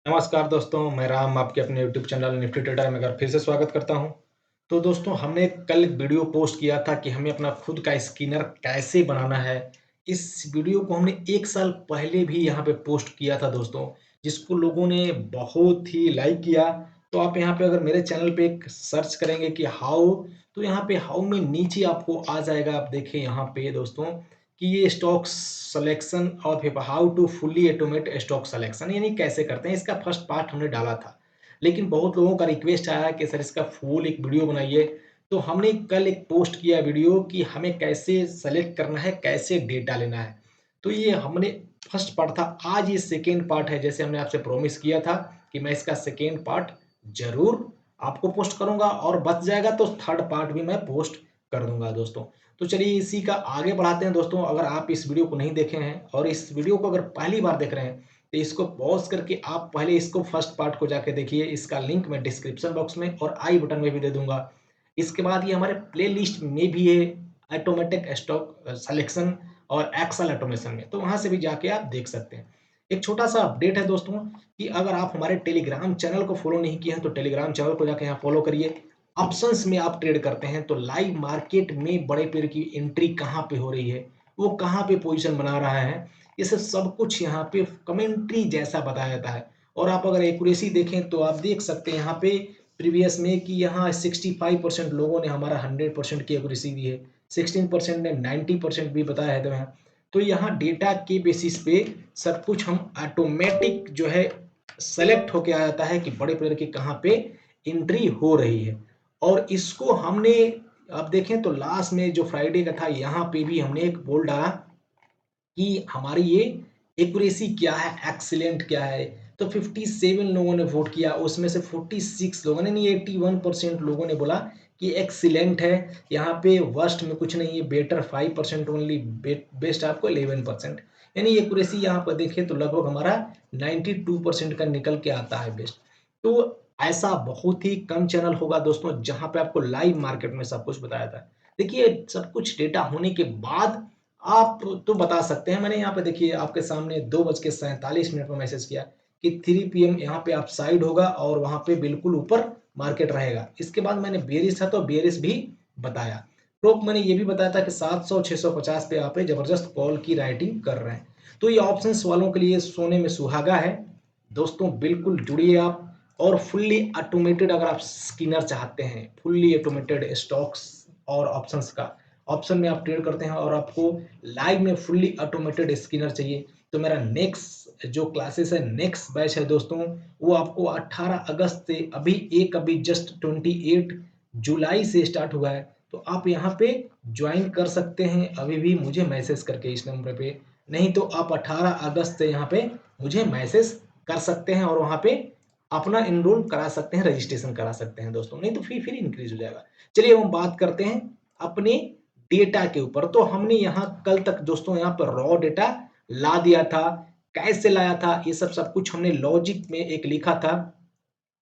नमस्कार दोस्तों, मैं राम आपके अपने यूट्यूब चैनल निफ्टी ट्रेडर में एक बार फिर से स्वागत करता हूं। तो दोस्तों हमने कल एक वीडियो पोस्ट किया था कि हमें अपना खुद का स्किनर कैसे बनाना है। इस वीडियो को हमने 1 साल पहले भी यहाँ पे पोस्ट किया था दोस्तों, जिसको लोगों ने बहुत ही लाइक किया। तो आप यहाँ पे अगर मेरे चैनल पे एक सर्च करेंगे कि हाउ, तो यहाँ पे हाउ में नीचे आपको आ जाएगा। आप देखें यहाँ पे दोस्तों कि ये स्टॉक सिलेक्शन और फिर how to fully automate stock selection यानी कैसे करते हैं, इसका फर्स्ट पार्ट हमने डाला था। लेकिन बहुत लोगों का रिक्वेस्ट आया कि सर इसका फुल एक वीडियो बनाइए। तो हमने कल एक पोस्ट किया वीडियो कि हमें कैसे सेलेक्ट करना है, कैसे डेटा लेना है। तो ये हमने फर्स्ट पार्ट था। आज ये सेकेंड पार्ट है। जैसे हमने आपसे प्रॉमिस किया था कि मैं इसका सेकेंड पार्ट जरूर आपको पोस्ट करूंगा और बच जाएगा तो थर्ड पार्ट भी मैं पोस्ट कर दूंगा दोस्तों। तो चलिए इसी का आगे बढ़ाते हैं दोस्तों। अगर आप इस वीडियो को नहीं देखे हैं और इस वीडियो को अगर पहली बार देख रहे हैं तो इसको पॉज करके आप पहले इसको फर्स्ट पार्ट को जाके देखिए। इसका लिंक मैं डिस्क्रिप्शन बॉक्स में और आई बटन में भी दे दूंगा। इसके बाद ये हमारे प्लेलिस्ट में भी है, ऑटोमेटिक स्टॉक सिलेक्शन और एक्सेल ऑटोमेशन में, तो वहां से भी जाके आप देख सकते हैं। एक छोटा सा अपडेट है दोस्तों कि अगर आप हमारे टेलीग्राम चैनल को फॉलो नहीं किए हैं तो टेलीग्राम चैनल को जाके यहाँ फॉलो करिए। ऑप्शंस में आप ट्रेड करते हैं तो लाइव मार्केट में बड़े पेड़ की एंट्री कहाँ पे हो रही है, वो कहाँ पे पोजीशन बना रहा है, ये सब कुछ यहाँ पे कमेंट्री जैसा बताया जाता है। और आप अगर एक्यूरेसी देखें तो आप देख सकते हैं यहाँ पे प्रीवियस में कि यहाँ 65% लोगों ने हमारा 100% की एक्यूरेसी दी है, 16% ने 90% भी बताया है। तो यहाँ डेटा के बेसिस पे सब कुछ हम ऑटोमेटिक जो है सेलेक्ट होके आ जाता है कि बड़े प्लेयर की कहाँ पे एंट्री हो रही है। और इसको हमने अब देखें तो लास्ट में जो फ्राइडे का था यहाँ पे भी हमने एक बोल डाला कि हमारी ये एक्यूरेसी क्या है, एक्सीलेंट क्या है। तो 57 लोगों ने वोट किया, उसमें से 46 लोगों ने नहीं 81% लोगों ने बोला कि एक्सीलेंट है। यहाँ पे वर्स्ट में कुछ नहीं है, बेटर 5% ओनली, बेस्ट आपको 11%। यानी एक्यूरेसी यहाँ पर देखें तो लगभग हमारा 92% का निकल के आता है बेस्ट। तो ऐसा बहुत ही कम चैनल होगा दोस्तों जहां पे आपको लाइव मार्केट में सब कुछ बताया था। देखिए सब कुछ डेटा होने के बाद आप तो बता सकते हैं। मैंने यहाँ पे देखिए आपके सामने 2:47 पर मैसेज किया कि 3 PM यहाँ पे आप साइड होगा और वहां पे बिल्कुल ऊपर मार्केट रहेगा। इसके बाद मैंने बेरिश था तो बेरिश भी बताया। टॉप मैंने ये भी बताया था कि 700 650 पे आप जबरदस्त कॉल की राइटिंग कर रहे हैं। तो ये ऑप्शंस वालों के लिए सोने में सुहागा है दोस्तों। बिल्कुल जुड़िए आप। और फुल्ली ऑटोमेटेड अगर आप स्किनर चाहते हैं, फुल्ली ऑटोमेटेड स्टॉक्स और ऑप्शंस का, ऑप्शन में आप ट्रेड करते हैं और आपको लाइव में फुल्ली ऑटोमेटेड स्किनर चाहिए, तो मेरा नेक्स्ट जो क्लासेस है, नेक्स्ट बैच है दोस्तों, वो आपको 18 अगस्त से अभी जस्ट 28 जुलाई से स्टार्ट हुआ है। तो आप यहाँ पे ज्वाइन कर सकते हैं अभी भी मुझे मैसेज करके इस नंबर पे। नहीं तो आप 18 अगस्त से यहाँ पे मुझे मैसेज कर सकते हैं और वहाँ पे अपना एनरोल करा सकते हैं, रजिस्ट्रेशन करा सकते हैं दोस्तों। नहीं तो फी फिर इंक्रीज हो जाएगा। चलिए हम बात करते हैं अपने डेटा के ऊपर। तो हमने यहाँ कल तक दोस्तों यहाँ पर रॉ डेटा ला दिया था। कैसे लाया था ये सब कुछ हमने लॉजिक में एक लिखा था।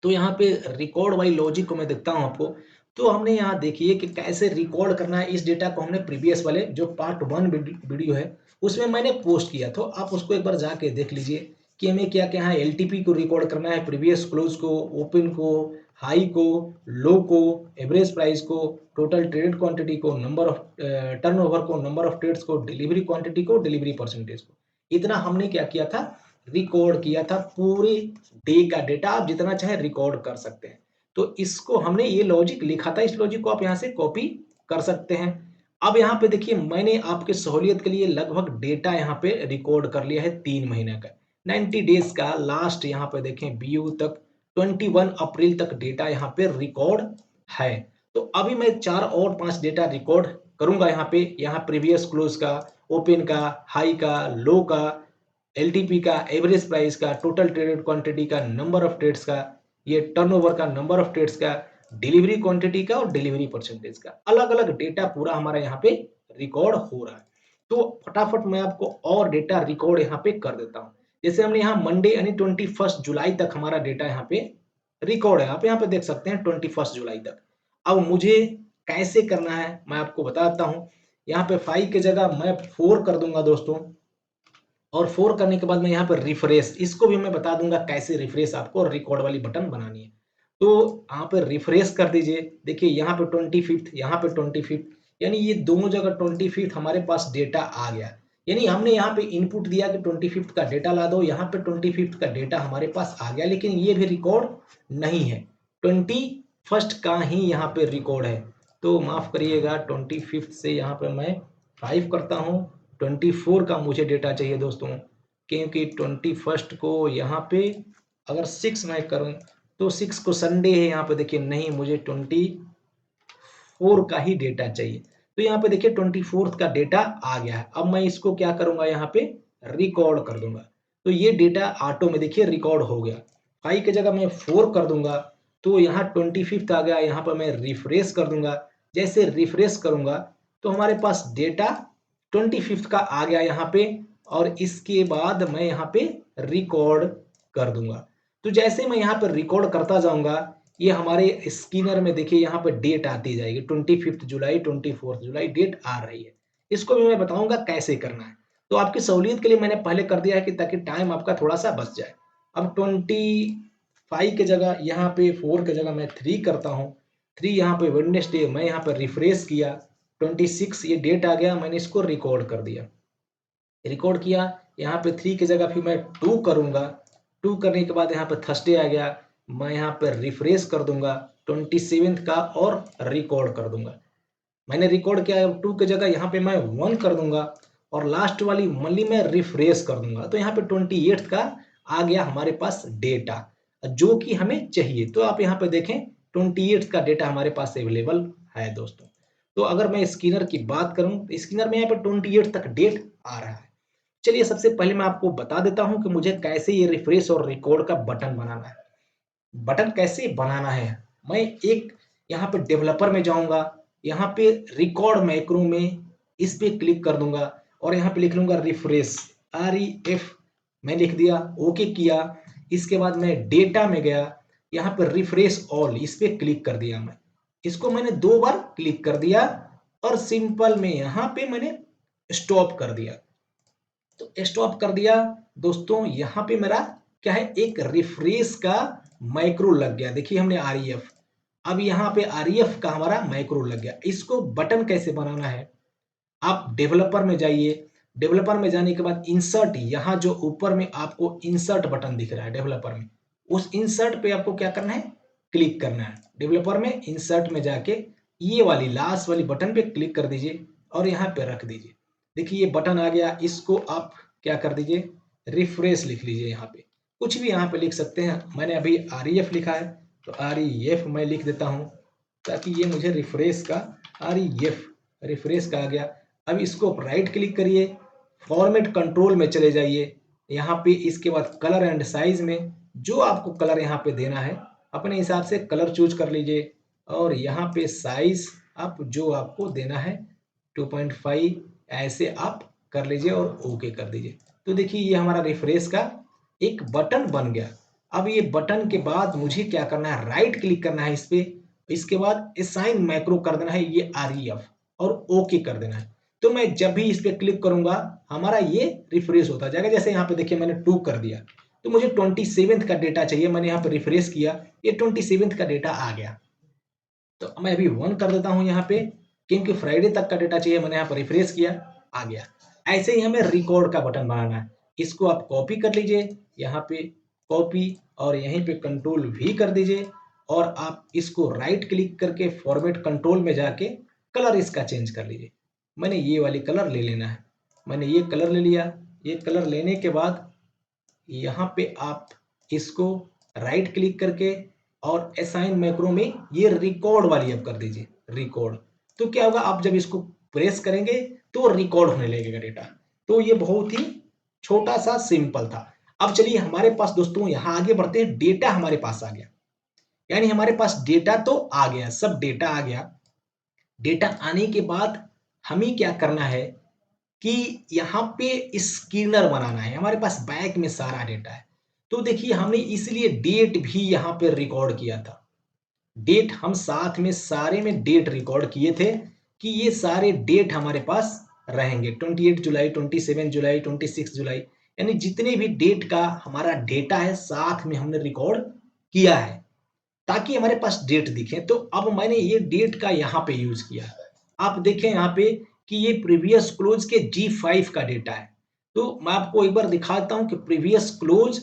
तो यहाँ पे रिकॉर्ड बाई लॉजिक को मैं देखता हूँ आपको। तो हमने यहाँ देखिए कि कैसे रिकॉर्ड करना है। इस डेटा को हमने प्रीवियस वाले जो पार्ट 1 वीडियो है उसमें मैंने पोस्ट किया, तो आप उसको एक बार जाके देख लीजिए कि हमें क्या क्या है। एलटीपी को रिकॉर्ड करना है, प्रीवियस क्लोज को, ओपन को, हाई को, लो को, एवरेज प्राइस को, टोटल ट्रेड क्वांटिटी को, नंबर ऑफ टर्नओवर को, नंबर ऑफ ट्रेड्स को, डिलीवरी क्वांटिटी को, डिलीवरी परसेंटेज को। इतना हमने क्या किया था, रिकॉर्ड किया था। पूरे डे का डेटा आप जितना चाहे रिकॉर्ड कर सकते हैं। तो इसको हमने ये लॉजिक लिखा था, इस लॉजिक को आप यहाँ से कॉपी कर सकते हैं। अब यहाँ पे देखिए मैंने आपके सहूलियत के लिए लगभग डेटा यहाँ पे रिकॉर्ड कर लिया है 3 महीने का, 90 डेज का। लास्ट यहाँ पे देखें बीयू तक 21 अप्रैल तक डेटा यहाँ पे रिकॉर्ड है। तो अभी मैं 4 और 5 डेटा रिकॉर्ड करूंगा यहाँ पे। यहाँ प्रीवियस क्लोज का, ओपन का, हाई का, लो का, एलटीपी का, एवरेज प्राइस का, टोटल ट्रेडेड क्वांटिटी का, नंबर ऑफ ट्रेड्स का, ये टर्नओवर का, नंबर ऑफ ट्रेड्स का, डिलीवरी क्वांटिटी का और डिलीवरी परसेंटेज का, अलग अलग डेटा पूरा हमारा यहाँ पे रिकॉर्ड हो रहा है। तो फटाफट मैं आपको और डेटा रिकॉर्ड यहाँ पे कर देता हूँ। जैसे हमने यहाँ मंडे यानी 21 जुलाई तक हमारा डेटा यहाँ पे रिकॉर्ड है। आप यहाँ पे देख सकते हैं 21 जुलाई तक। अब मुझे कैसे करना है मैं आपको बताता हूँ। यहाँ पे 5 की जगह मैं 4 कर दूंगा दोस्तों। और 4 करने के बाद मैं यहाँ पर रिफ्रेश, इसको भी मैं बता दूंगा कैसे रिफ्रेश आपको रिकॉर्ड वाली बटन बनानी है। तो यहाँ पर रिफ्रेश कर दीजिए, देखिए यहाँ पे 25th, यहाँ पे 25th, यानी ये दोनों जगह 25th हमारे पास डेटा आ गया। यानी हमने यहाँ पे इनपुट दिया कि 25th का डेटा ला दो, यहाँ पे 25th का डेटा हमारे पास आ गया, लेकिन ये भी रिकॉर्ड नहीं है, 21st का ही यहाँ पे रिकॉर्ड है। तो माफ करिएगा, 25th से यहाँ पे मैं 5 करता हूँ, 24 का मुझे डेटा चाहिए दोस्तों, क्योंकि 21st को यहाँ पे अगर 6 मैं करूँ तो 6 को संडे है, यहाँ पे देखिए नहीं, मुझे 24 का ही डेटा चाहिए। तो यहाँ पे देखिए 24th का डेटा आ गया है। अब मैं इसको क्या करूंगा, यहाँ पे रिकॉर्ड कर दूंगा। तो ये डेटा ऑटो में देखिए रिकॉर्ड हो गया। 5 की जगह मैं 4 कर दूंगा, तो यहाँ 25th आ गया। यहाँ पर मैं रिफ्रेश कर दूंगा। जैसे रिफ्रेश करूंगा तो हमारे पास डेटा 25th का आ गया यहाँ पे, और इसके बाद मैं यहाँ पे रिकॉर्ड कर दूंगा। तो जैसे मैं यहाँ पर रिकॉर्ड करता जाऊंगा, ये हमारे स्कैनर में देखिए यहाँ पर डेट आती जाएगी, 25 जुलाई 24 जुलाई डेट आ रही है। इसको भी मैं बताऊंगा कैसे करना है। तो आपकी सहूलियत के लिए मैंने पहले कर दिया है कि ताकि टाइम आपका थोड़ा सा बच जाए। अब 25 की जगह यहाँ पे 4 की जगह मैं 3 करता हूँ। 3 यहाँ पे वेडनेसडे, मैं यहाँ पर रिफ्रेश किया, 26 ये डेट आ गया, मैंने इसको रिकॉर्ड कर दिया। रिकॉर्ड किया, यहाँ पे 3 की जगह फिर मैं 2 करूंगा। 2 करने के बाद यहाँ पे थर्सडे आ गया, मैं यहाँ पर रिफ्रेश कर दूंगा 27 का और रिकॉर्ड कर दूंगा। मैंने रिकॉर्ड किया, 2 की जगह यहाँ पे मैं 1 कर दूंगा और लास्ट वाली मंथली में रिफ्रेश कर दूंगा। तो यहाँ पे 28 का आ गया हमारे पास डेटा, जो कि हमें चाहिए। तो आप यहाँ पे देखें 28 का डेटा हमारे पास अवेलेबल है दोस्तों। तो अगर मैं स्कैनर की बात करूं तो स्कैनर में यहाँ पे 28 तक डेट आ रहा है। चलिए सबसे पहले मैं आपको बता देता हूं कि मुझे कैसे ये रिफ्रेश और रिकॉर्ड का बटन बनाना है। बटन कैसे बनाना है, मैं एक यहाँ पे डेवलपर में जाऊंगा, यहाँ पे रिकॉर्ड मैक्रो में इस पे क्लिक कर दूंगा और यहाँ पे लिख लूंगा रिफ्रेश, REF मैं लिख दिया, ओके किया। इसके बाद मैं डेटा में गया, यहाँ पे रिफ्रेश ऑल इस पे क्लिक कर दिया। मैं इसको मैंने 2 बार क्लिक कर दिया और सिंपल में यहाँ पे मैंने स्टॉप कर दिया। तो स्टॉप कर दिया दोस्तों, यहाँ पे मेरा क्या है, एक रिफ्रेश का माइक्रो लग गया। देखिए हमने REF, अब यहाँ पे REF का हमारा माइक्रो लग गया। इसको बटन कैसे बनाना है, आप डेवलपर में जाइए, डेवलपर में जाने के बाद इंसर्ट, यहाँ जो ऊपर में आपको इंसर्ट बटन दिख रहा है डेवलपर में, उस इंसर्ट पे आपको क्या करना है, क्लिक करना है। डेवलपर में इंसर्ट में जाके ये वाली लास्ट वाली बटन पे क्लिक कर दीजिए और यहाँ पे रख दीजिए। देखिए ये बटन आ गया, इसको आप क्या कर दीजिए, रिफ्रेश लिख लीजिए। यहाँ पे कुछ भी यहाँ पे लिख सकते हैं, मैंने अभी REF लिखा है तो REF मैं लिख देता हूँ, ताकि ये मुझे रिफ्रेश का REF रिफ्रेश का आ गया। अब इसको राइट क्लिक करिए, फॉर्मेट कंट्रोल में चले जाइए, यहाँ पे इसके बाद कलर एंड साइज में जो आपको कलर यहाँ पे देना है अपने हिसाब से कलर चूज कर लीजिए, और यहाँ पे साइज आप जो आपको देना है 2.5 ऐसे आप कर लीजिए और ओके कर दीजिए। तो देखिए ये हमारा रिफ्रेश का एक बटन बन गया। अब ये बटन के बाद मुझे क्या करना है, राइट क्लिक करना है इस पे, इसके बाद असाइन मैक्रो कर देना है ये REF और ओके कर देना है। तो मैं जब भी इस पे क्लिक करूंगा हमारा ये रिफ्रेश होता जाएगा। जैसे यहाँ पे देखिए मैंने 2 कर दिया, तो मुझे 27 का डेटा चाहिए, मैंने यहाँ पे रिफ्रेश किया, ये 27 का डेटा आ गया। तो मैं अभी 1 कर देता हूँ यहाँ पे, क्योंकि फ्राइडे तक का डेटा चाहिए, मैंने यहाँ पर रिफ्रेश किया, आ गया। ऐसे ही हमें रिकॉर्ड का बटन बनाना है। इसको आप कॉपी कर लीजिए, यहाँ पे कॉपी और यहीं पे कंट्रोल V कर दीजिए, और आप इसको राइट क्लिक करके फॉर्मेट कंट्रोल में जाके कलर इसका चेंज कर लीजिए। मैंने ये वाली कलर ले लेना है, मैंने ये कलर ले लिया। ये कलर लेने के बाद यहाँ पे आप इसको राइट क्लिक करके और असाइन मैक्रो में ये रिकॉर्ड वाली अब कर दीजिए, रिकॉर्ड। तो क्या होगा, आप जब इसको प्रेस करेंगे तो रिकॉर्ड होने लगेगा डेटा। तो ये बहुत ही छोटा सा सिंपल था। अब चलिए हमारे पास दोस्तों यहाँ आगे बढ़ते हैं, डेटा हमारे पास आ गया, यानी हमारे पास डेटा तो आ गया, सब डेटा आ गया। डेटा आने के बाद हमें क्या करना है कि यहाँ पे स्कैनर बनाना है। हमारे पास बैक में सारा डेटा है, तो देखिए हमने इसलिए डेट भी यहाँ पे रिकॉर्ड किया था। डेट हम साथ में सारे में डेट रिकॉर्ड किए थे कि ये सारे डेट हमारे पास रहेंगे, 28 जुलाई 27 जुलाई 26 जुलाई, यानी जितने भी डेट का हमारा डेटा है साथ में हमने रिकॉर्ड किया है, ताकि हमारे पास डेट दिखे। तो अब मैंने ये डेट का यहाँ पे यूज़ किया। आप देखें यहाँ पे कि ये प्रीवियस क्लोज़ के G5 का डेटा है। तो मैं आपको एक बार दिखाता हूँ कि प्रीवियस क्लोज़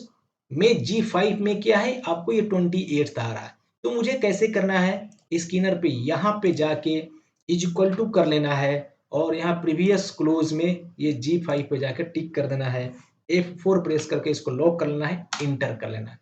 में G5 में क्या है, आपको ये 28th आ रहा है। तो मुझे कैसे करना है, स्कैनर पे यहाँ पे जाके इज़ इक्वल टू कर लेना है और यहाँ प्रीवियस क्लोज़ में ये G5 पे जाके टिक कर देना है। F4 प्रेस करके इसको लॉक कर लेना है, एंटर कर लेना है।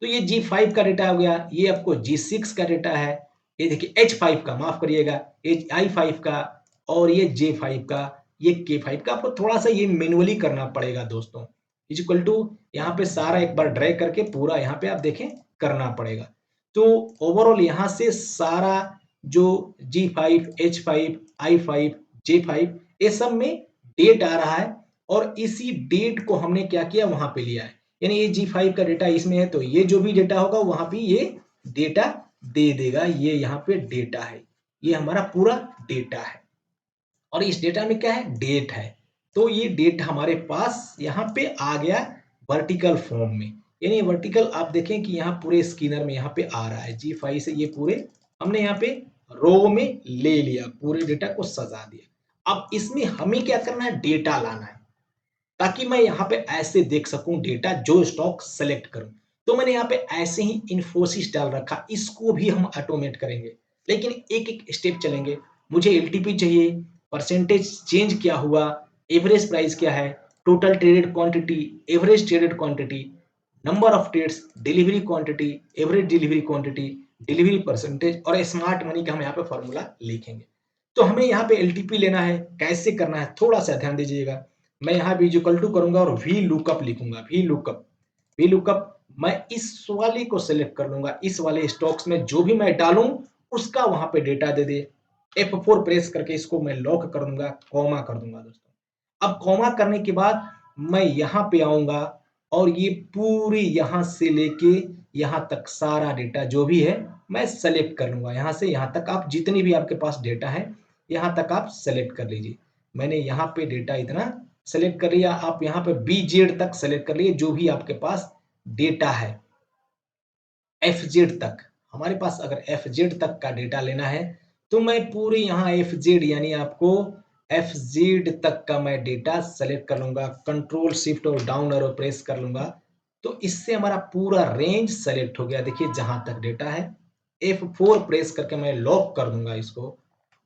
तो ये G5 का डेटा हो गया, ये आपको G6 का डेटा है, ये देखिए H5 का, माफ करिएगा, I5 का और ये J5 का, ये K5 का। आपको थोड़ा-सा ये मैन्युअली करना पड़ेगा दोस्तों। इज़ इक्वल टू यहाँ पे सारा एक बार ड्रैग करके पूरा यहाँ पे आप देखें करना पड़ेगा। तो ओवरऑल यहाँ से सारा जो G5, H5, I5, J5 ये सब में डेट आ रहा है और इसी डेट को हमने क्या किया, वहाँ पे लिया है। यानी ये G5 का डेटा इसमें है, तो ये जो भी डेटा होगा वहाँ पे ये डेटा दे देगा। ये यहाँ पे डेटा है, ये हमारा पूरा डेटा है और इस डेटा में क्या है, डेट है। तो ये डेट हमारे पास यहाँ पे आ गया वर्टिकल फॉर्म में। यानी वर्टिकल आप देखें कि यहाँ पूरे स्कैनर में यहाँ पे आ रहा है। G5 से ये पूरे हमने यहाँ पे रो में ले लिया, पूरे डेटा को सजा दिया। अब इसमें हमें क्या करना है, डेटा लाना है, ताकि मैं यहाँ पे ऐसे देख सकूं डेटा, जो स्टॉक सेलेक्ट करूं। तो मैंने यहाँ पे ऐसे ही इन्फोसिस डाल रखा, इसको भी हम ऑटोमेट करेंगे, लेकिन एक एक स्टेप चलेंगे। मुझे एलटीपी चाहिए, परसेंटेज चेंज क्या हुआ, एवरेज प्राइस क्या है, total traded quantity, average traded quantity, number of trades, delivery quantity, average delivery quantity, delivery percentage और स्मार्ट मनी का हम यहाँ पे फॉर्मूला लिखेंगे। तो हमें यहाँ पे एलटीपी लेना है, कैसे करना है थोड़ा सा ध्यान दीजिएगा। मैं यहाँ भी इक्वल टू करूंगा और वी लुकअप लिखूंगा। वी लुकअप मैं इस वाले को सिलेक्ट कर लूंगा, इस वाले स्टॉक्स में जो भी मैं डालूं उसका वहां पे डेटा दे दे। F4 प्रेस करके इसको मैं लॉक कर दूंगा, कॉमा कर दूंगा दोस्तों। अब कॉमा करने के बाद मैं यहाँ पे आऊंगा और ये पूरी यहाँ से लेके यहाँ तक सारा डेटा जो भी है मैं सेलेक्ट कर लूंगा। यहाँ से यहाँ तक आप जितनी भी आपके पास डेटा है यहाँ तक आप सेलेक्ट कर लीजिए। मैंने यहाँ पे डेटा इतना सेलेक्ट कर लिया, आप यहाँ पे BZ तक सेलेक्ट कर लिए जो भी आपके पास डेटा है। FZ तक हमारे पास अगर FZ तक का डेटा लेना है तो मैं पूरे यहाँ FZ यानी आपको FZ तक का मैं डेटा सेलेक्ट कर लूंगा, कंट्रोल शिफ्ट और डाउन एरो प्रेस कर लूंगा। तो इससे हमारा पूरा रेंज सेलेक्ट हो गया। देखिए जहां तक डेटा है, F4 प्रेस करके मैं लॉक कर दूंगा इसको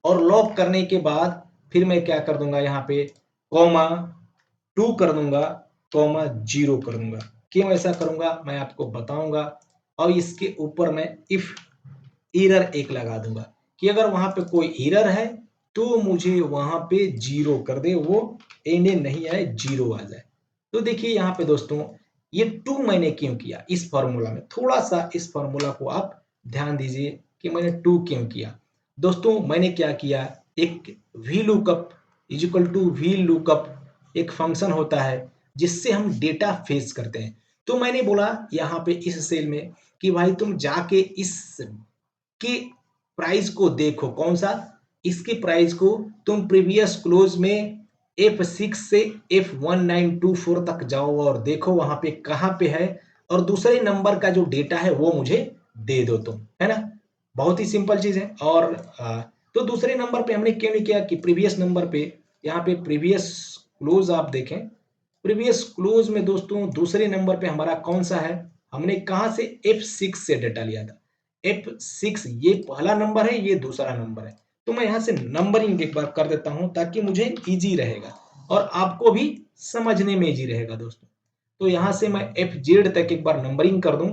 और लॉक करने के बाद फिर मैं क्या कर दूंगा, यहाँ पे कॉमा 2 कर दूंगा, कॉमा 0 कर दूंगा। क्यों ऐसा करूंगा मैं आपको बताऊंगा। और इसके ऊपर मैं इफ एरर एक लगा दूंगा कि अगर वहां पे कोई एरर है तो मुझे वहां पे 0 कर दे, वो एंड नहीं आए, 0 आ जाए। तो देखिए यहाँ पे दोस्तों ये 2 मैंने क्यों किया इस फॉर्मूला में, थोड़ा सा इस फॉर्मूला को आप ध्यान दीजिए कि मैंने 2 क्यों किया। दोस्तों मैंने क्या किया, एक V lookup is equal to V lookup एक फंक्शन होता है जिससे हम डेटा फेच करते हैं। तो मैंने बोला यहाँ पे इस सेल में कि भाई तुम जाके इस के प्राइस को देखो, कौन सा, इसके प्राइस को तुम प्रीवियस क्लोज में F6 से F1924 तक जाओ और देखो वहां पे कहां पे है और दूसरे नंबर का जो डेटा है वो मुझे दे दो तुम, है ना। बहुत ही सिंपल चीज है। और तो दूसरे नंबर पे हमने क्यों नहीं किया कि प्रीवियस नंबर पे, यहाँ पे प्रीवियस क्लोज आप देखें, प्रीवियस क्लोज में दोस्तों दूसरे नंबर पे हमारा कौन सा है, हमने कहां से F6 से डेटा लिया था। F6 ये पहला नंबर है, ये दूसरा नंबर है। तो मैं यहाँ से नंबरिंग एक बार कर देता हूं ताकि मुझे इजी रहेगा और आपको भी समझने में इजी रहेगा दोस्तों। तो यहाँ से मैं FZ तक एक बार नंबरिंग कर दूं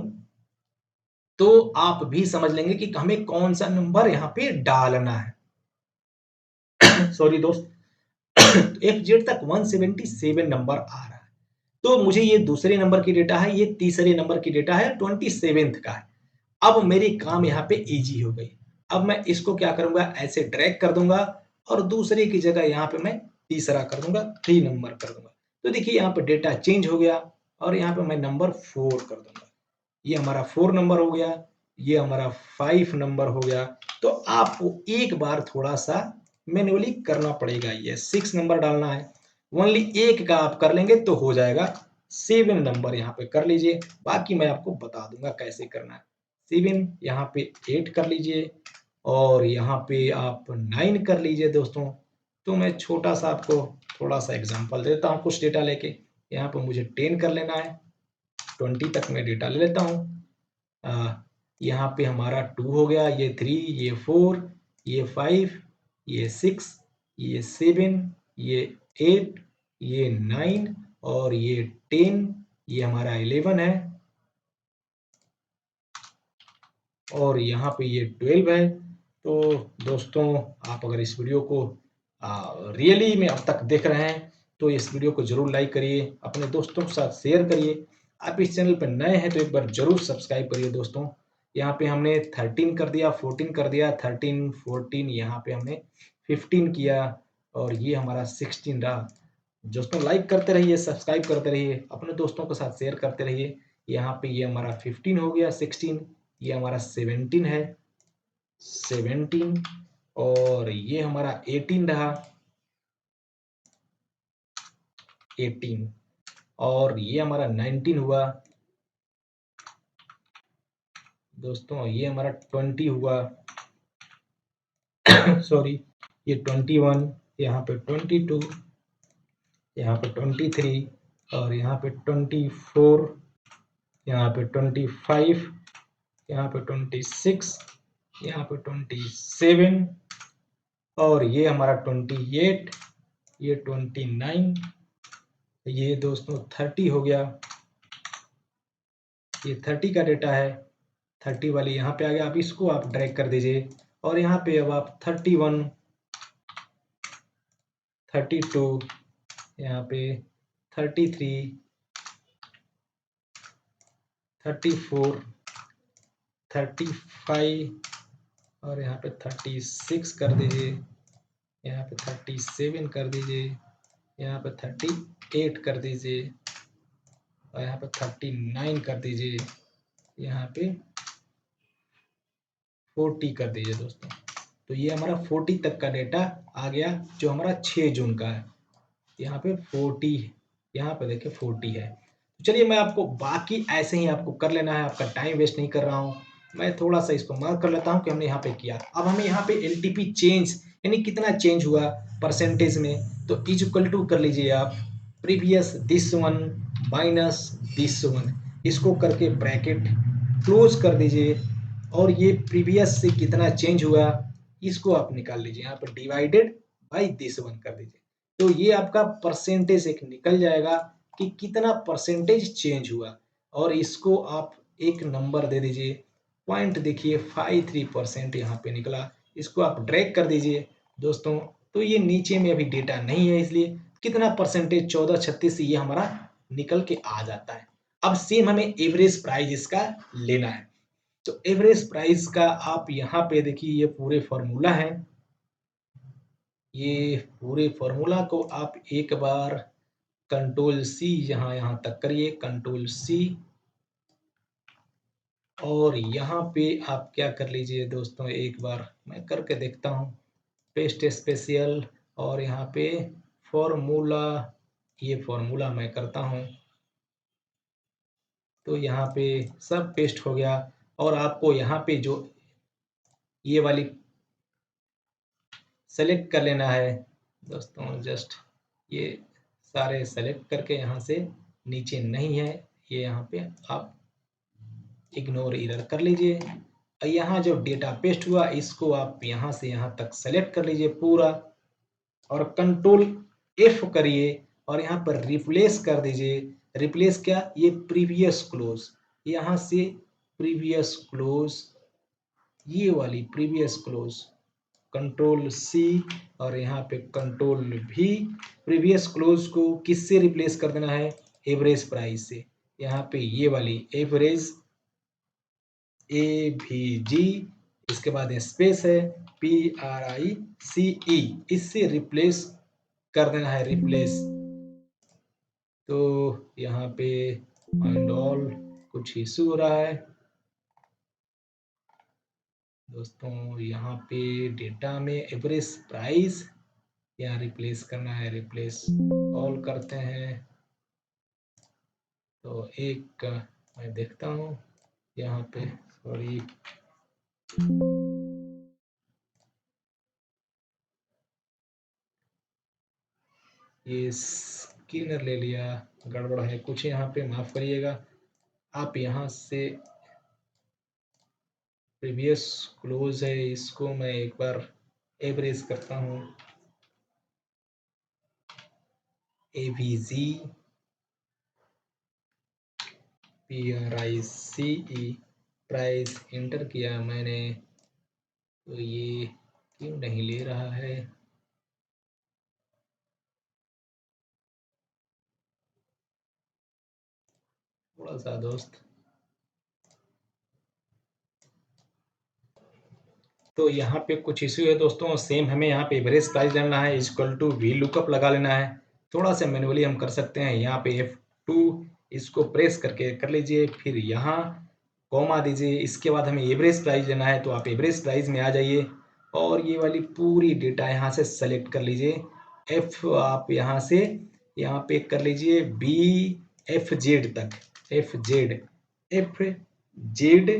तो आप भी समझ लेंगे कि हमें कौन सा नंबर यहाँ पे डालना है। सॉरी दोस्त। FZ तक 177 नंबर आ रहा है। तो मुझे ये दूसरे नंबर की डेटा है, ये तीसरे नंबर की डेटा है, 27th का है। अब मेरी काम यहाँ पे इजी हो गई। अब मैं इसको क्या करूंगा, ऐसे ड्रैग कर दूंगा और दूसरे की जगह यहाँ पे मैं तीसरा कर दूंगा, 3 नंबर कर दूंगा। तो देखिए यहाँ पे डेटा चेंज हो गया और यहाँ पे मैं नंबर 4 कर दूंगा। ये हमारा 4 नंबर हो गया, ये हमारा 5 नंबर हो गया। तो आपको एक बार थोड़ा सा मैन्युअली करना पड़ेगा, ये 6 नंबर डालना है। ओनली एक का आप कर लेंगे तो हो जाएगा। 7 नंबर यहाँ पे कर लीजिए। बाकी मैं आपको बता दूंगा कैसे करना है। 7 यहाँ पे 8 कर लीजिए और यहाँ पे आप 9 कर लीजिए दोस्तों। तो मैं छोटा सा आपको थोड़ा सा एग्जांपल देता हूँ कुछ डेटा लेके। यहाँ पे मुझे 10 कर लेना है, 20 तक मैं डेटा ले लेता हूँ। यहाँ पे हमारा 2 हो गया, ये 3, ये 4, ये 5, ये 6, ये 7, ये 8, ये 9 और ये 10, ये हमारा 11 है और यहाँ पे ये 12 है। तो दोस्तों आप अगर इस वीडियो को रियली में अब तक देख रहे हैं तो इस वीडियो को जरूर लाइक करिए, अपने दोस्तों के साथ शेयर करिए। आप इस चैनल पर नए हैं तो एक बार जरूर सब्सक्राइब करिए दोस्तों। यहाँ पे हमने 13 कर दिया, 14 कर दिया, 13, 14, यहाँ पे हमने 15 किया और ये हमारा 16 रहा। दोस्तों लाइक करते रहिए, सब्सक्राइब करते रहिए, अपने दोस्तों के साथ शेयर करते रहिए। यहाँ पे ये हमारा 15 हो गया, 16, ये हमारा 17 है, 17 और ये हमारा 18 रहा, 18 और ये हमारा 19 हुआ दोस्तों, ये हमारा 20 हुआ सॉरी, ये 21, यहाँ पे 22, यहाँ पे 23 और यहाँ पे 24, यहाँ पे 25, यहाँ पे 26, यहाँ पे 27 और ये हमारा 28, ये 29, ये दोस्तों 30 हो गया, ये 30 का डेटा है, 30 वाली यहाँ पे आ गया। अब इसको आप ड्रैग कर दीजिए और यहाँ पे अब आप 31, 32, यहाँ पे 33, 34, 35 और यहाँ पे 36 कर दीजिए, यहाँ पे 37 कर दीजिए, यहाँ पे 38 कर दीजिए और यहाँ पे 39 कर दीजिए, यहाँ पे 40 कर दीजिए दोस्तों। तो ये हमारा 40 तक का डेटा आ गया जो हमारा 6 जून का है। यहाँ पे 40, यहाँ पे देखिए 40 है। तो चलिए मैं आपको बाकी ऐसे ही आपको कर लेना है, आपका टाइम वेस्ट नहीं कर रहा हूँ। मैं थोड़ा सा इसको मार्क कर लेता हूँ कि हमने यहाँ पे किया। अब हमें यहाँ पे एलटीपी चेंज यानी कितना चेंज हुआ परसेंटेज में, तो इज इक्वल टू कर लीजिए आप previous this one minus this one, इसको करके ब्रैकेट क्लोज कर दीजिए और ये प्रीवियस से कितना चेंज हुआ इसको आप निकाल लीजिए। यहाँ पर डिवाइडेड बाई दिस वन कर दीजिए। तो ये आपका परसेंटेज एक निकल जाएगा कि कितना परसेंटेज चेंज हुआ और इसको आप एक नंबर दे दीजिए। पॉइंट देखिए 53% यहाँ पे निकला। इसको आप ड्रैग कर दीजिए दोस्तों। तो ये नीचे में अभी डेटा नहीं है, इसलिए कितना परसेंटेज 1436 ये हमारा निकल के आ जाता है। अब सेम हमें एवरेज प्राइस इसका लेना है। तो एवरेज प्राइस का आप यहाँ पे देखिए ये पूरे फॉर्मूला है। ये पूरे फॉर्मूला को आप एक बार कंट्रोल सी यहाँ तक करिए, कंट्रोल सी और यहाँ पे आप क्या कर लीजिए दोस्तों, एक बार मैं करके देखता हूँ पेस्ट स्पेशल और यहाँ पे फॉर्मूला, ये फॉर्मूला मैं करता हूँ तो यहाँ पे सब पेस्ट हो गया और आपको यहाँ पे जो ये वाली सेलेक्ट कर लेना है दोस्तों। जस्ट ये सारे सेलेक्ट करके यहाँ से नीचे नहीं है ये, यहाँ पे आप इग्नोर इरर कर लीजिए और यहाँ जो डेटा पेस्ट हुआ इसको आप यहाँ से यहाँ तक सेलेक्ट कर लीजिए पूरा और कंट्रोल एफ करिए और यहाँ पर रिप्लेस कर दीजिए। रिप्लेस क्या, ये प्रीवियस क्लोज, यहाँ से प्रीवियस क्लोज, ये वाली प्रीवियस क्लोज, कंट्रोल सी और यहाँ पे कंट्रोल भी। प्रीवियस क्लोज को किससे रिप्लेस कर देना है, एवरेज प्राइस से। यहाँ पे ये वाली एवरेज AVG, इसके बाद स्पेस है PRICE, इससे रिप्लेस कर देना है, रिप्लेस। तो यहाँ पे फाइंड ऑल कुछ इशू हो रहा है दोस्तों। यहाँ पे डेटा में एवरेज प्राइस यहाँ रिप्लेस करना है, रिप्लेस ऑल करते हैं। तो एक मैं देखता हूँ यहाँ पे, सॉरी, ये स्किनर ले लिया, गड़बड़ है कुछ यहाँ पे, माफ़ करिएगा। आप यहाँ से प्रीवियस क्लोज है, इसको मैं एक बार एवरेज करता हूँ, AVG PRICE, प्राइस इंटर किया मैंने, तो ये क्यों नहीं ले रहा है? थोड़ा सा दोस्त, तो यहाँ पे कुछ इश्यू है दोस्तों। सेम हमें यहाँ पे एवरेज प्राइस लेना है, इक्वल टू वी लुकअप लगा लेना है। थोड़ा सा मैनुअली हम कर सकते हैं, यहाँ पे F2 इसको प्रेस करके कर लीजिए, फिर यहाँ कॉमा दीजिए। इसके बाद हमें एवरेज प्राइस लेना है, तो आप एवरेज प्राइस में आ जाइए और ये वाली पूरी डेटा यहाँ से सेलेक्ट कर लीजिए। एफ आप यहाँ से यहाँ पे कर लीजिए BFZ तक, FZ, FZ,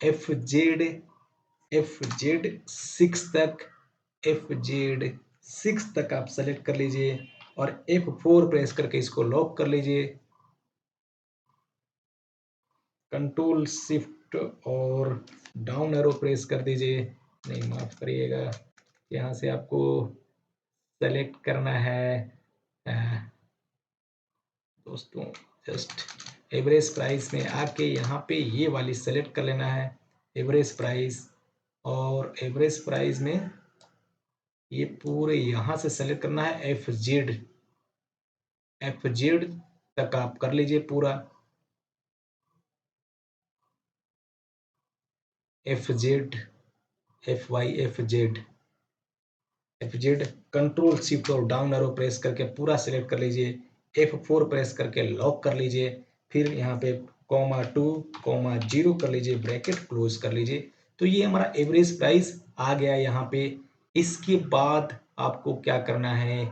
FZ, FZ6 तक, FZ6 तक आप सेलेक्ट कर लीजिए और F4 प्रेस करके इसको लॉक कर लीजिए। कंट्रोल शिफ्ट और डाउन एरो प्रेस कर दीजिए, नहीं माफ करिएगा, यहाँ से आपको सेलेक्ट करना है दोस्तों, जस्ट एवरेज प्राइस में आके यहाँ पे ये वाली सेलेक्ट कर लेना है, एवरेज प्राइस। और एवरेज प्राइस में ये पूरे यहाँ से सेलेक्ट करना है, FZ तक आप कर लीजिए पूरा, FZ, FZ, कंट्रोल शिफ्ट और डाउन एरो प्रेस करके पूरा सिलेक्ट कर लीजिए, F4 प्रेस करके लॉक कर लीजिए, फिर यहाँ पे (2, 0) कर लीजिए, ब्रैकेट क्लोज कर लीजिए। तो ये हमारा एवरेज प्राइस आ गया यहाँ पे। इसके बाद आपको क्या करना है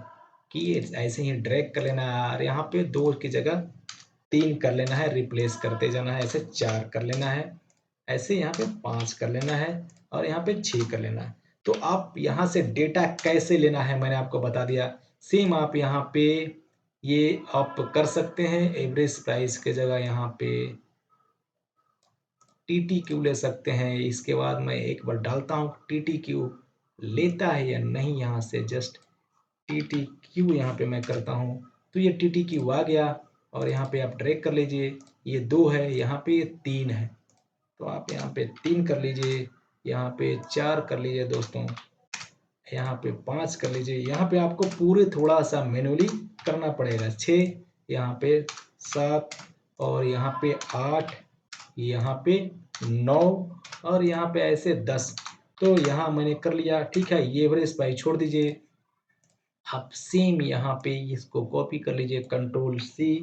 कि ऐसे ही ड्रैग कर लेना है और यहाँ पे 2 की जगह 3 कर लेना है, रिप्लेस करते जाना है, ऐसे 4 कर लेना है, ऐसे यहाँ पे 5 कर लेना है और यहाँ पे 6 कर लेना है। तो आप यहाँ से डेटा कैसे लेना है मैंने आपको बता दिया। सेम आप यहाँ पे ये आप कर सकते हैं, एवरेज प्राइस के जगह यहाँ पे TTQ ले सकते हैं। इसके बाद मैं एक बार डालता हूँ TTQ लेता है या नहीं, यहाँ से जस्ट TTQ यहाँ पे मैं करता हूँ, तो ये TTQ आ गया और यहाँ पे आप ड्रैग कर लीजिए, ये 2 है, यहाँ पे ये 3 है, तो आप यहाँ पे 3 कर लीजिए, यहाँ पे 4 कर लीजिए दोस्तों, यहाँ पे 5 कर लीजिए। यहाँ पे आपको पूरे थोड़ा सा मैनुअली करना पड़ेगा, 6, यहाँ पे 7 और यहाँ पे 8, यहाँ पे 9 और यहाँ पे ऐसे 10। तो यहाँ मैंने कर लिया, ठीक है। ये एवरेज प्राइस छोड़ दीजिए, आप सेम यहाँ पे इसको कॉपी कर लीजिए, कंट्रोल C,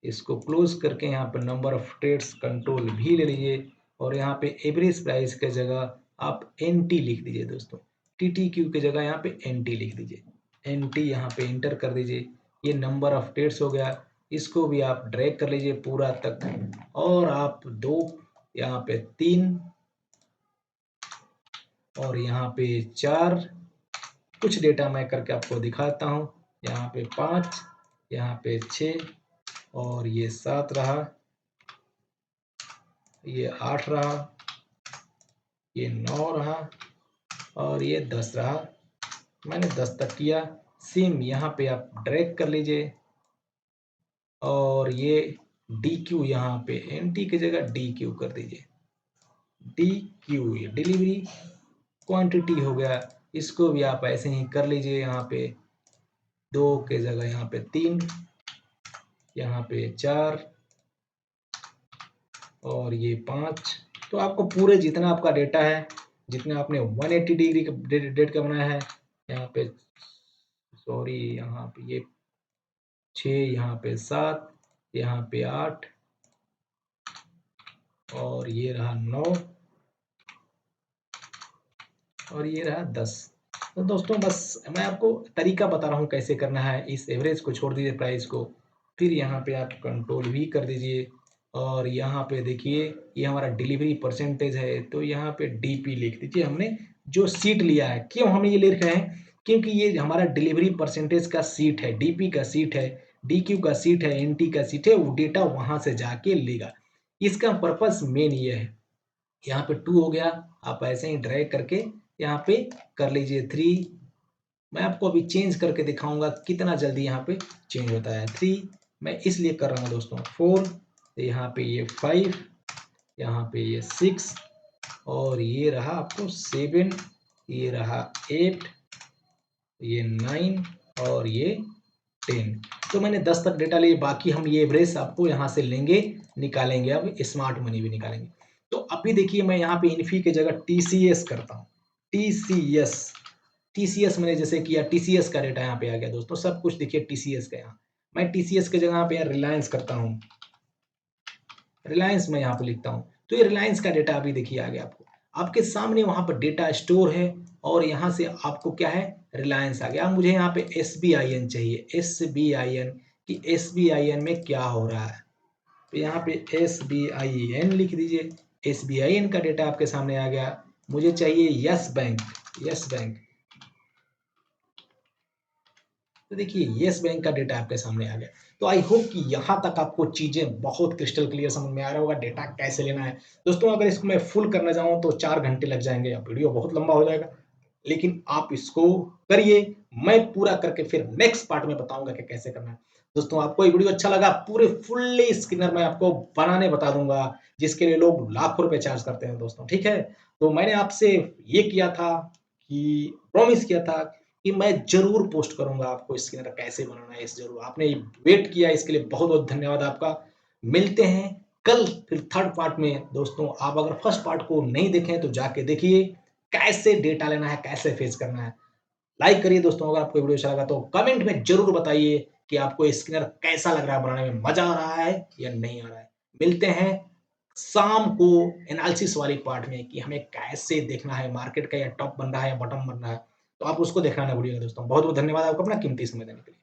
इसको क्लोज करके यहाँ पे number of trades control V ले लीजिए और यहाँ पे एवरेज प्राइस के जगह आप NT लिख दीजिए दोस्तों, TTQ की जगह यहाँ पे NT लिख दीजिए, NT यहाँ पे इंटर कर दीजिए। ये नंबर ऑफ ट्रेड्स हो गया, इसको भी आप ड्रैग कर लीजिए पूरा तक और आप 2, यहाँ पे 3 और यहाँ पे 4, कुछ डेटा मैं करके आपको दिखाता हूँ, यहाँ पे 5, यहाँ पे 6 और ये 7 रहा, ये 8 रहा, ये 9 रहा और ये 10 रहा। मैंने 10 तक किया। सेम यहाँ पे आप ड्रैग कर लीजिए और ये DQ यहाँ पे NT की जगह DQ कर दीजिए, DQ ये डिलीवरी क्वांटिटी हो गया। इसको भी आप ऐसे ही कर लीजिए, यहाँ पे 2 के जगह यहाँ पे 3, यहाँ पे 4 और ये 5। तो आपको पूरे जितना आपका डेटा है, जितना आपने 180 डिग्री का डेट का बनाया है, यहाँ पे सॉरी, यहाँ पे ये 6, यहाँ पे 7, यहाँ पे 8 और ये रहा 9 और ये रहा 10। तो दोस्तों बस मैं आपको तरीका बता रहा हूँ कैसे करना है। इस एवरेज को छोड़ दीजिए, प्राइस को, फिर यहाँ पे आप कंट्रोल वी कर दीजिए और यहाँ पे देखिए ये हमारा डिलीवरी परसेंटेज है, तो यहाँ पे डीपी लिख दीजिए हमने जो सीट लिया है। क्यों हम ये लिख रहे हैं? क्योंकि ये हमारा डिलीवरी परसेंटेज का सीट है, डीपी का सीट है, डीक्यू का सीट है, एनटी का सीट है, वो डेटा वहाँ से जाके लेगा। इसका पर्पस मेन ये है। यहाँ पे 2 हो गया, आप ऐसे ही ड्रैग करके यहाँ पे कर लीजिए 3। मैं आपको अभी चेंज करके दिखाऊँगा कितना जल्दी यहाँ पे चेंज होता है। 3 मैं इसलिए कर रहा हूँ दोस्तों। 4 यहाँ पे ये 5, यहाँ पे ये 6 और ये रहा आपको 7, ये रहा 8, ये 9 और ये 10। तो मैंने 10 तक डेटा लिए, बाकी हम ये एवरेज आपको यहाँ से लेंगे, निकालेंगे, अब स्मार्ट मनी भी निकालेंगे। तो अभी देखिए मैं यहाँ पे इन्फी की जगह टीसीएस करता हूँ। टीसीएस, टीसीएस मैंने जैसे किया, टीसीएस का डेटा यहाँ पे आ गया दोस्तों, सब कुछ देखिए टीसीएस का यहाँ। मैं टीसीएस की जगह यहाँ पे रिलायंस करता हूँ। रिलायंस मैं यहाँ पे लिखता हूँ। तो ये रिलायंस का डेटा अभी देखिए आ गया आपको। आपके सामने वहाँ पर डेटा स्टोर है और यहाँ से आपको क्या है, रिलायंस आ गया। अब मुझे यहाँ पे एसबीआईएन चाहिए, एसबीआईएन कि एसबीआईएन में क्या हो रहा है। तो यहाँ पे एसबीआईएन लिख दीजिए। एसबीआईएन का डेटा आपके सामने आ गया। मुझे चाहिए यस बैंक, यस बैंक। तो देखिए येस बैंक का डेटा आपके सामने आ गया। तो आई होप कि यहाँ तक आपको चीज़ें बहुत क्रिस्टल क्लियर समझ में आ रहा होगा, डेटा कैसे लेना है। दोस्तों अगर इसको मैं फुल करने जाऊँ तो 4 घंटे लग जाएँगे, अब वीडियो बहुत लंबा हो जाएगा। लेकिन आप इसको करिए, मैं पूरा करके फिर नेक्स्ट पार्ट में बताऊँगा कि कैसे करना है। दोस्तों आपको ये वीडियो अच्छा लगा, पूरे फुल्ली स्किनर मैं आपको बनाने बता दूँगा, जिसके लिए लोग लाखों रुपए चार्ज करते हैं दोस्तों, ठीक है? तो मैंने आपसे ये किया था कि प्रॉमिस किया था कि मैं ज़रूर पोस्ट करूँगा आपको स्किनर कैसे बनाना है, इस ज़रूर। आपने वेट किया इसके लिए बहुत-बहुत धन्यवाद आपका। मिलते हैं कल फिर थर्ड पार्ट में दोस्तों। आप अगर फर्स्ट पार्ट को नहीं देखे तो जाके देखिए, कैसे डेटा लेना है, कैसे फेच करना है। लाइक करिए दोस्तों अगर आपको वीडियो अच्छा लगा तो कमेंट में ज़रूर बताइए कि आपको स्किनर कैसा लग रहा है बनाने में, मज़ा आ रहा है या नहीं आ रहा है। मिलते हैं शाम को एनालिसिस वाली पार्ट में कि हमें कैसे देखना है मार्केट का, या टॉप बन रहा है या बॉटम बन रहा है। तो आप उसको देखना ना भूलिएगा दोस्तों। बहुत-बहुत धन्यवाद आपको अपना कीमती समय देने के लिए।